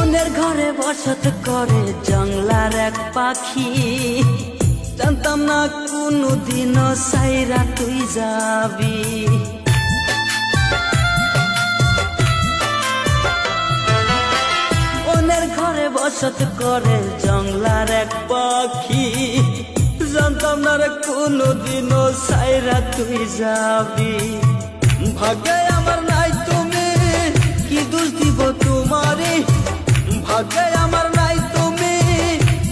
অন্যের ঘরে বসত করে জংলার এক পাখি, জানতাম না কোনদিনও সাইরা তুই যাবি। অন্যের ঘরে বসত করে জংলার এক পাখি, জানতাম না রে কোনদিনও সাইরা তুই যাবি। ভাগ্যে আমার নাই তুমি, কি দোষ দিব তোমারে। ভাগ্যে আমার নাই তুমি,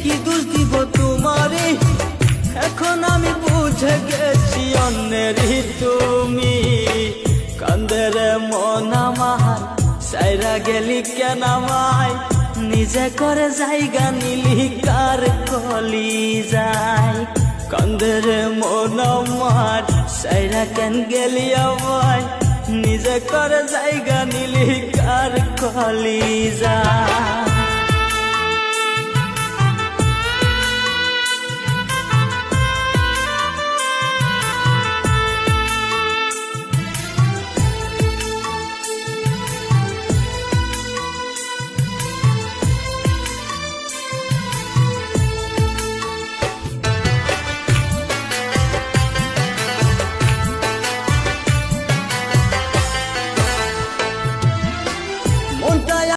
কি দোষ দিব তোমারে। এখন আমি বুঝে গেছি অন্যেরই তুমি। কান্দে রে মন আমার, সাইরা গেলি কেন আমায়। নিজে করে জায়গা নিলি কার কলি যায়। কান্দে রে মন আমার, সাইরা কেন গেলি আমায়। নিজে করে জায়গা নিলি কার কলি যায়।